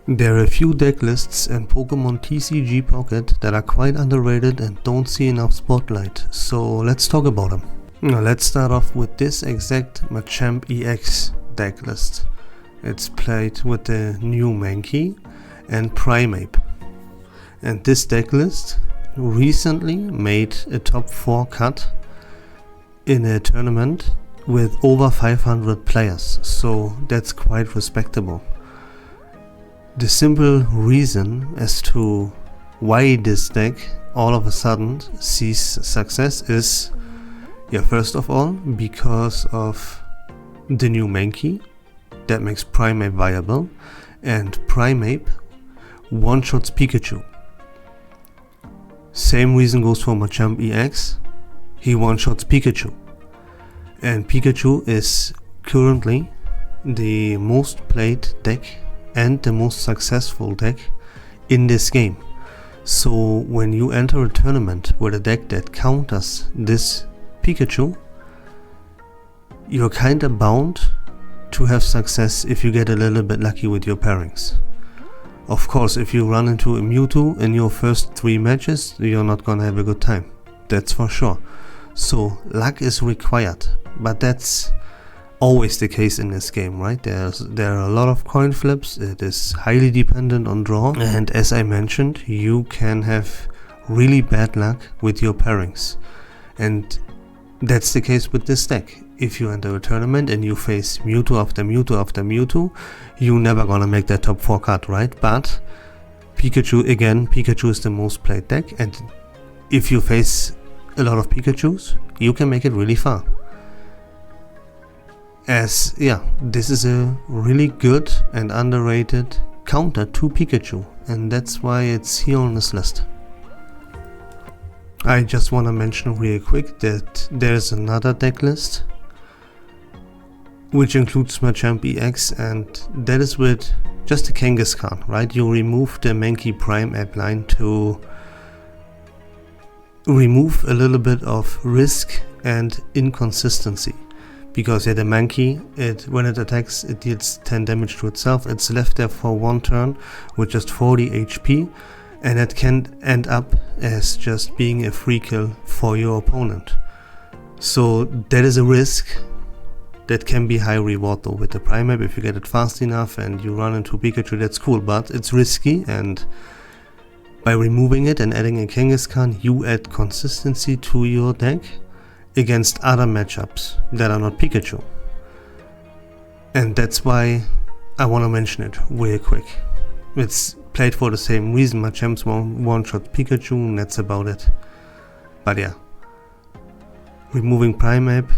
There are a few deck lists in Pokemon TCG Pocket that are quite underrated and don't see enough spotlight, so let's talk about them. Now let's start off with this exact Machamp EX deck list. It's played with the new Mankey and Primeape. And this deck list recently made a top 4 cut in a tournament with over 500 players, so that's quite respectable. The simple reason as to why this deck all of a sudden sees success is, first of all, because of the new Mankey that makes Primeape viable, and Primeape one-shots Pikachu. Same reason goes for Machamp EX, he one-shots Pikachu. And Pikachu is currently the most played deck and the most successful deck in this game. So when you enter a tournament with a deck that counters this Pikachu, you're kinda bound to have success if you get a little bit lucky with your pairings. Of course, if you run into a Mewtwo in your first 3 matches, you're not gonna have a good time, that's for sure. So luck is required, but that's always the case in this game, right? There are a lot of coin flips, it is highly dependent on draw, and as I mentioned, you can have really bad luck with your pairings. And that's the case with this deck. If you enter a tournament and you face Mewtwo after Mewtwo after Mewtwo, you're never gonna make that top 4 cut, right? But Pikachu is the most played deck, and if you face a lot of Pikachus, you can make it really far. This is a really good and underrated counter to Pikachu, and that's why it's here on this list. I just want to mention real quick that there's another deck list which includes Machamp EX, and that is with just a Kangaskhan, right? You remove the Mankey Primeape line to remove a little bit of risk and inconsistency. Because the Mankey, when it attacks, it deals 10 damage to itself. It's left there for 1 turn with just 40 HP, and it can end up as just being a free kill for your opponent. So that is a risk that can be high reward though with the Primeape. If you get it fast enough and you run into Pikachu, that's cool, but it's risky, and by removing it and adding a Kangaskhan, you add consistency to your deck against other matchups that are not Pikachu. And that's why I want to mention it real quick. It's played for the same reason. Machamp's one-shot Pikachu, and that's about it. But yeah, removing Primeape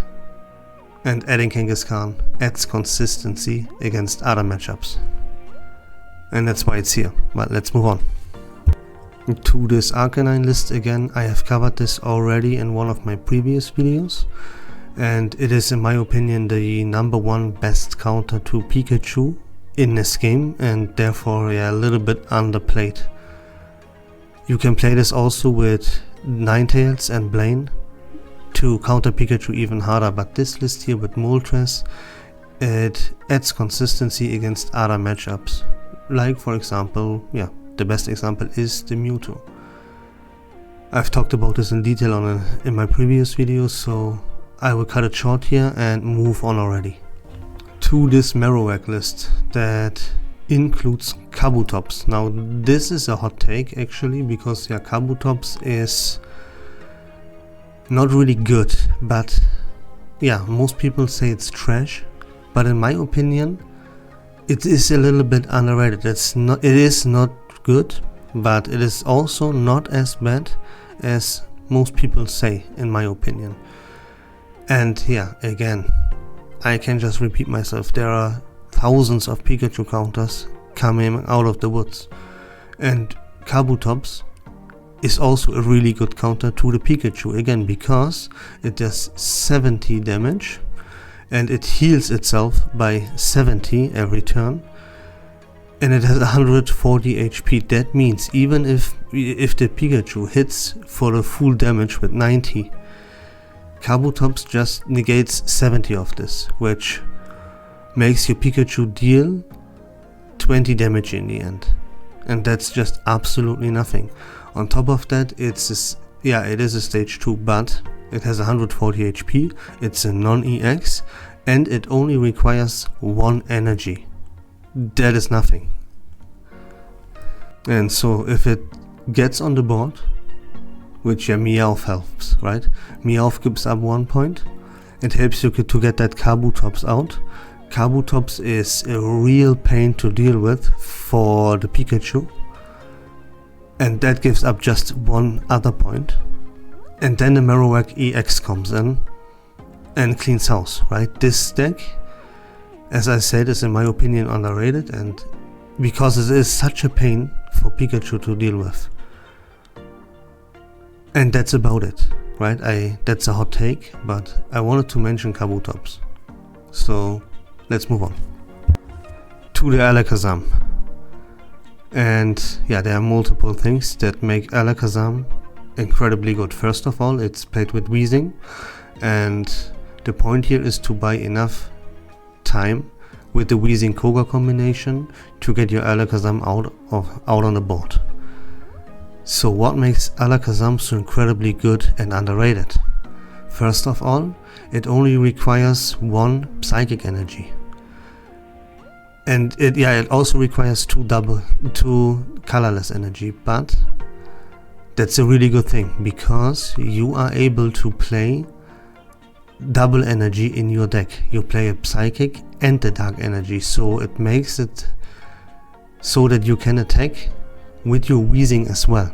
and adding Kangaskhan adds consistency against other matchups. And that's why it's here. But let's move on to this Arcanine list again. I have covered this already in one of my previous videos, and it is, in my opinion, the #1 best counter to Pikachu in this game, and therefore a little bit underplayed. You can play this also with Ninetales and Blaine to counter Pikachu even harder, but this list here with Moltres, it adds consistency against other matchups. Like, for example, the best example is the Mewtwo. I've talked about this in detail in my previous videos, so I will cut it short here and move on already to this Marowak list that includes Kabutops. Now this is a hot take actually, because Kabutops is not really good, but most people say it's trash, but in my opinion it is a little bit underrated. It is not good, but it is also not as bad as most people say, in my opinion. And again, I can just repeat myself, there are thousands of Pikachu counters coming out of the woods, and Kabutops is also a really good counter to the Pikachu, again because it does 70 damage and it heals itself by 70 every turn, and it has 140 HP. That means even if the Pikachu hits for the full damage with 90, Kabutops just negates 70 of this, which makes your Pikachu deal 20 damage in the end. And that's just absolutely nothing. On top of that, it is a stage 2, but it has 140 HP, it's a non-EX, and it only requires 1 energy. That is nothing. And so if it gets on the board, which Meowth helps, right? Meowth gives up 1 point. It helps you to get that Kabutops out. Kabutops is a real pain to deal with for the Pikachu. And that gives up just 1 other point. And then the Marowak EX comes in and cleans house, right? This deck, as I said, is in my opinion underrated, and because it is such a pain for Pikachu to deal with. And that's about it, right? That's a hot take, but I wanted to mention Kabutops. So let's move on to the Alakazam. And yeah, there are multiple things that make Alakazam incredibly good. First of all, it's played with Weezing, and the point here is to buy enough time with the Weezing Koga combination to get your Alakazam out on the board. So what makes Alakazam so incredibly good and underrated? First of all, it only requires 1 Psychic Energy. And it also requires 2 colorless energy, but that's a really good thing, because you are able to play double energy in your deck. You play a Psychic and the Dark Energy, so it makes it so that you can attack with your Weezing as well,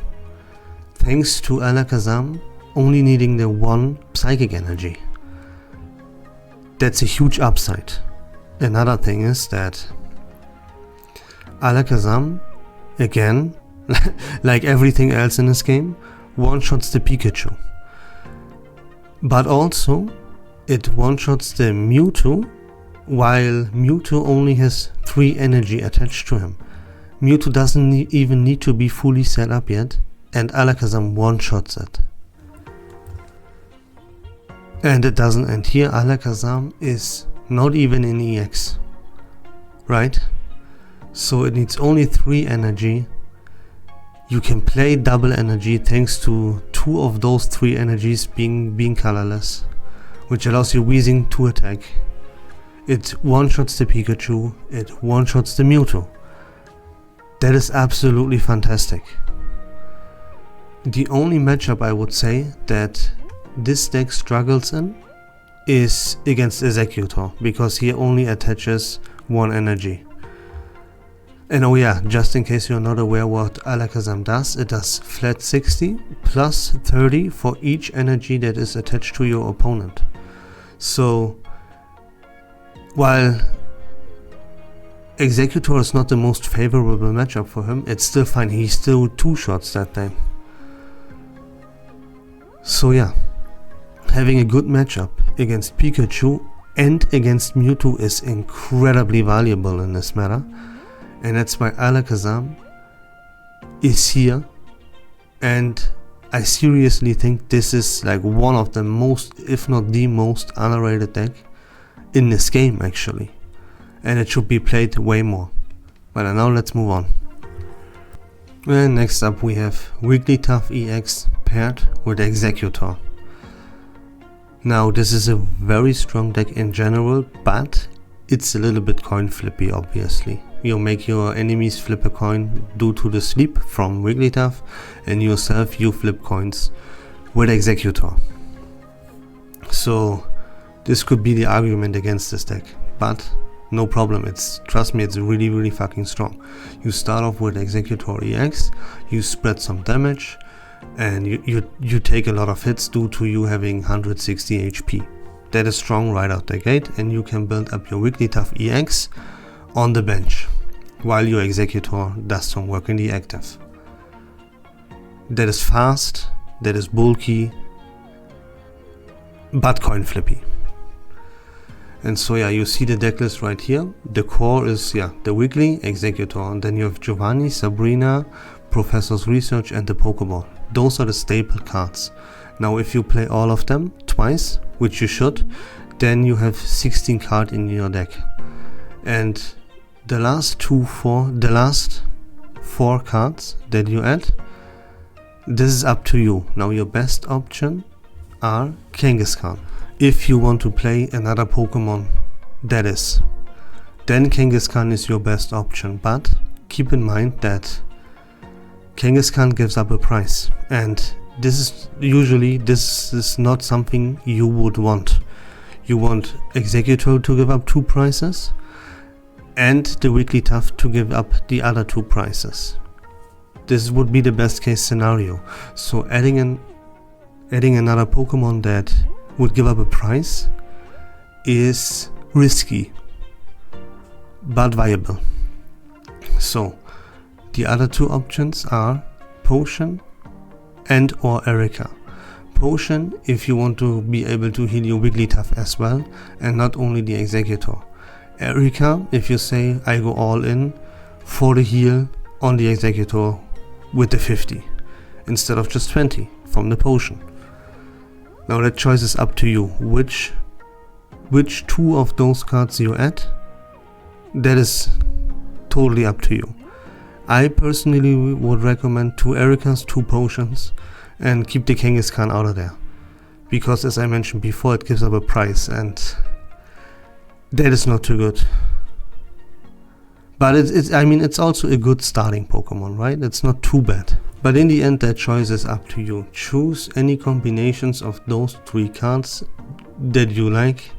thanks to Alakazam only needing the 1 Psychic Energy. That's a huge upside. Another thing is that Alakazam, again, like everything else in this game, one-shots the Pikachu. But also, it one-shots the Mewtwo, while Mewtwo only has 3 energy attached to him. Mewtwo doesn't even need to be fully set up yet, and Alakazam one-shots it. And it doesn't end here. Alakazam is not even in EX, right? So it needs only 3 energy. You can play double energy thanks to 2 of those 3 energies being colorless, which allows you Weezing to attack. It one-shots the Pikachu, it one-shots the Mewtwo. That is absolutely fantastic. The only matchup I would say that this deck struggles in is against Executor, because he only attaches 1 energy. And oh yeah, just in case you're not aware what Alakazam does, it does flat 60 plus 30 for each energy that is attached to your opponent. So while Executor is not the most favorable matchup for him, it's still fine. He still 2-shots that thing. So yeah, having a good matchup against Pikachu and against Mewtwo is incredibly valuable in this matter. And that's why Alakazam is here, and I seriously think this is like one of the most, if not the most underrated deck in this game actually, and it should be played way more. But now let's move on. And next up we have Wigglytuff EX paired with Executor. Now this is a very strong deck in general, but it's a little bit coin flippy obviously. You make your enemies flip a coin due to the sleep from Wigglytuff, and yourself you flip coins with Executor. So this could be the argument against this deck, but no problem, trust me, it's really fucking strong. You start off with Executor EX, you spread some damage, and you take a lot of hits due to you having 160 HP. That is strong right out the gate, and you can build up your Wigglytuff EX on the bench while your Executor does some work in the active. That is fast, that is bulky, but coin flippy. And so yeah, you see the deck list right here. The core is the Wiggly, Executor, and then you have Giovanni, Sabrina, Professor's Research, and the Pokeball. Those are the staple cards. Now if you play all of them twice, which you should, then you have 16 cards in your deck. And the last four cards that you add, this is up to you. Now your best option are Kangaskhan. If you want to play another Pokemon, that is, then Kangaskhan is your best option. But keep in mind that Kangaskhan gives up a price, and this is not something you would want. You want Exeggutor to give up 2 prices, and the Wigglytuff to give up the other 2 prices. This would be the best case scenario. So adding another Pokemon that would give up a price is risky, but viable. So the other 2 options are Potion and or Erica. Potion if you want to be able to heal your Wigglytuff as well, and not only the Exeggutor. Erica if you say I go all in for the heal on the Exeggutor with the 50 instead of just 20 from the Potion. Now that choice is up to you. Which 2 of those cards you add, that is totally up to you. I personally would recommend 2 Ericas, 2 Potions, and keep the Kangaskhan out of there. Because as I mentioned before, it gives up a price, and that is not too good. But it's also a good starting Pokemon, right? It's not too bad. But in the end, that choice is up to you. Choose any combinations of those 3 cards that you like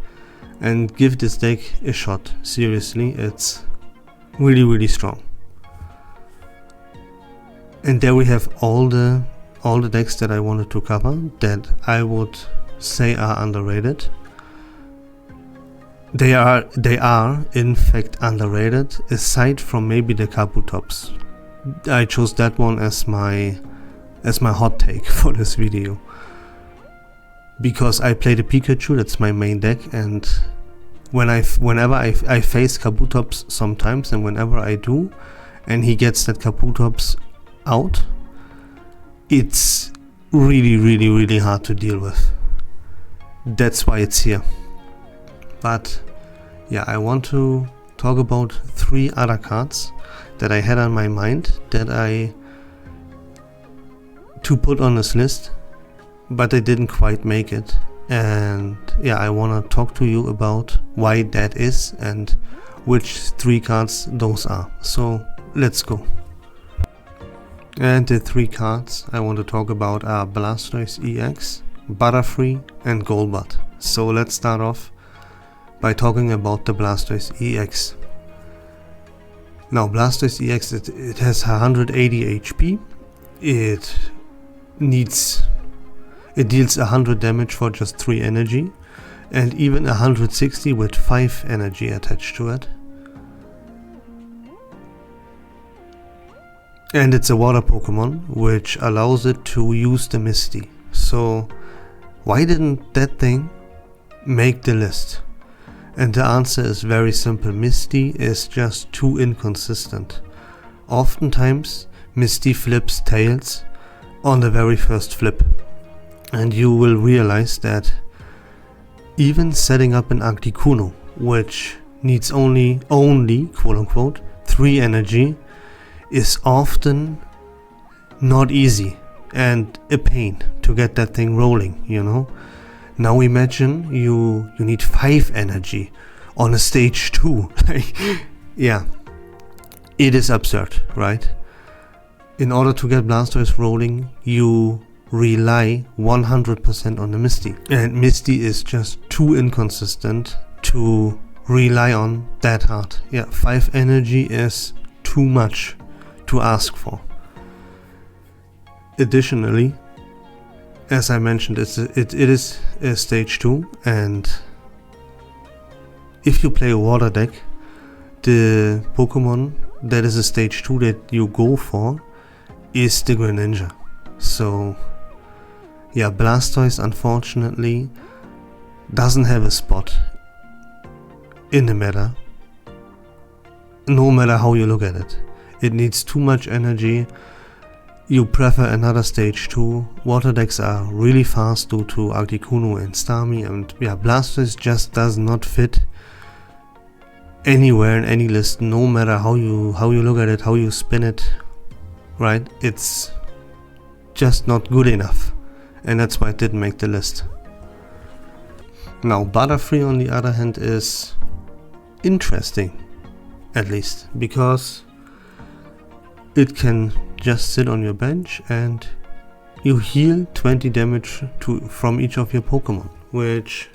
and give this deck a shot. Seriously, it's really, really strong. And there we have all the decks that I wanted to cover that I would say are underrated. They are in fact underrated, aside from maybe the Kabutops. I chose that one as my hot take for this video, because I play the Pikachu, that's my main deck, and whenever I face Kabutops sometimes, and whenever I do, and he gets that Kabutops out, it's really, really, really hard to deal with. That's why it's here. But yeah, I want to talk about 3 other cards that I had on my mind to put on this list, but I didn't quite make it. And yeah, I want to talk to you about why that is and which 3 cards those are. So let's go. And the 3 cards I want to talk about are Blastoise EX, Butterfree and Golbat. So let's start off by talking about the Blastoise EX. Now Blastoise EX, it has 180 HP, it deals 100 damage for just 3 energy, and even 160 with 5 energy attached to it. And it's a water Pokemon, which allows it to use the Misty. So why didn't that thing make the list? And the answer is very simple. Misty is just too inconsistent. Oftentimes Misty flips tails on the very first flip, and you will realize that even setting up an Articuno, which needs only quote unquote 3 energy, is often not easy and a pain to get that thing rolling, you know. Now imagine you need 5 energy on a stage 2. Yeah, it is absurd, right? In order to get Blastoise rolling, you rely 100% on the Misty, and Misty is just too inconsistent to rely on that hard. Yeah, 5 energy is too much to ask for. Additionally, as I mentioned, it is a stage 2, and if you play a water deck, the Pokemon that is a stage 2 that you go for is the Greninja. So yeah, Blastoise unfortunately doesn't have a spot in the meta, no matter how you look at it. It needs too much energy. You prefer another stage 2. Water decks are really fast due to Articuno and Starmie, and yeah, Blastoise just does not fit anywhere in any list, no matter how you look at it, how you spin it, right? It's just not good enough, and that's why it didn't make the list. Now Butterfree on the other hand is interesting, at least, because it can just sit on your bench and you heal 20 damage from each of your Pokemon, which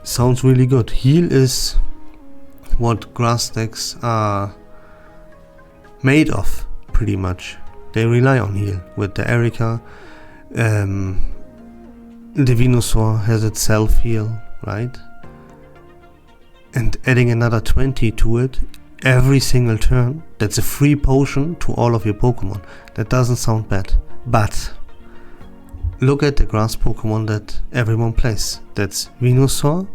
sounds really good. Heal is what grass decks are made of, pretty much. They rely on heal. With the Erica, the Venusaur has its self-heal, right? And adding another 20 to it every single turn, that's a free potion to all of your Pokemon. That doesn't sound bad. But look at the grass Pokemon that everyone plays. That's Venusaur,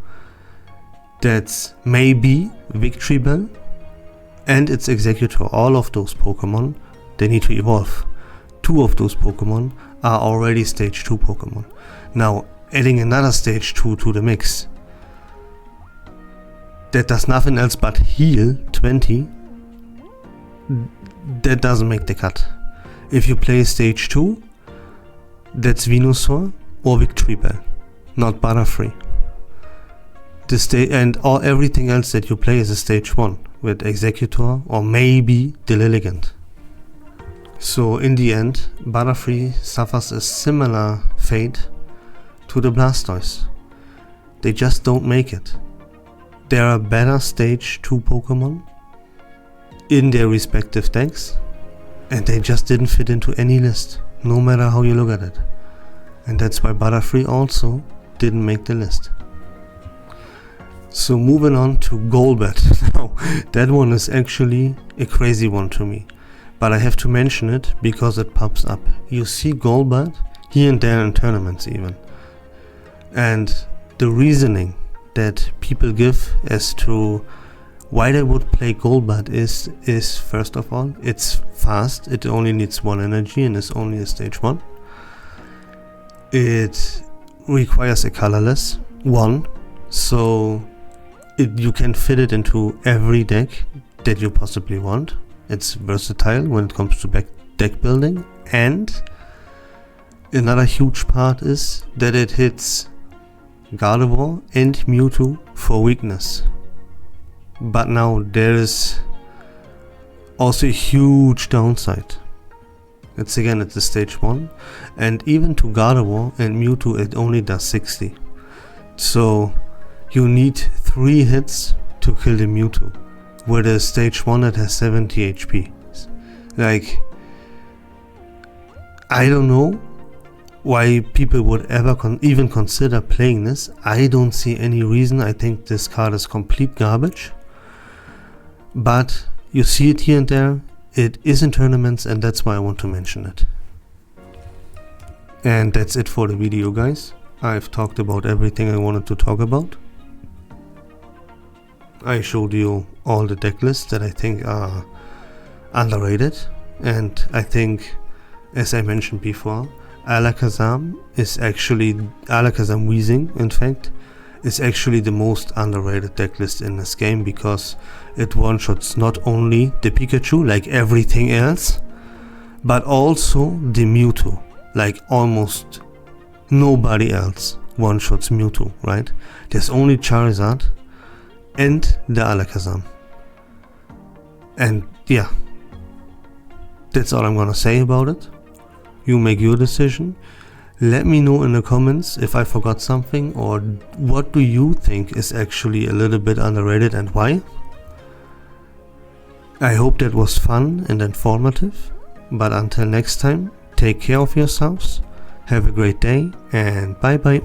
that's maybe Victory Bell, and its Executor. All of those Pokemon, they need to evolve. 2 of those Pokemon are already stage 2 Pokemon. Now adding another stage 2 to the mix, that does nothing else but heal 20, that doesn't make the cut. If you play stage 2, that's Venusaur or Victory Bell, not Butterfree. And everything else that you play is a stage 1 with Executor or maybe the Lilligant. So in the end, Butterfree suffers a similar fate to the Blastoise. They just don't make it. There are better stage 2 Pokemon in their respective decks, and they just didn't fit into any list, no matter how you look at it. And that's why Butterfree also didn't make the list. So moving on to Golbat. Now, that one is actually a crazy one to me, but I have to mention it because it pops up. You see Golbat here and there in tournaments even. And the reasoning that people give as to why they would play Golbat is first of all, it's fast, it only needs 1 energy and is only a stage 1. It requires a colorless 1, so you can fit it into every deck that you possibly want. It's versatile when it comes to deck building, and another huge part is that it hits Gardevoir and Mewtwo for weakness. But now there is also a huge downside. It's a stage 1, and even to Gardevoir and Mewtwo it only does 60. So you need 3 hits to kill the Mewtwo, with a stage 1 that has 70 HP. Like, I don't know why people would ever even consider playing this. I don't see any reason. I think this card is complete garbage. But you see it here and there. It is in tournaments, and that's why I want to mention it. And that's it for the video, guys. I've talked about everything I wanted to talk about. I showed you all the deck lists that I think are underrated, and I think, as I mentioned before, Alakazam Weezing, in fact, is actually the most underrated deck list in this game, because it one-shots not only the Pikachu like everything else, but also the Mewtwo like almost nobody else one-shots Mewtwo, right? There's only Charizard and the Alakazam. And yeah, that's all I'm gonna say about it. You make your decision. Let me know in the comments if I forgot something, or what do you think is actually a little bit underrated and why. I hope that was fun and informative, but until next time, take care of yourselves, have a great day, and bye bye.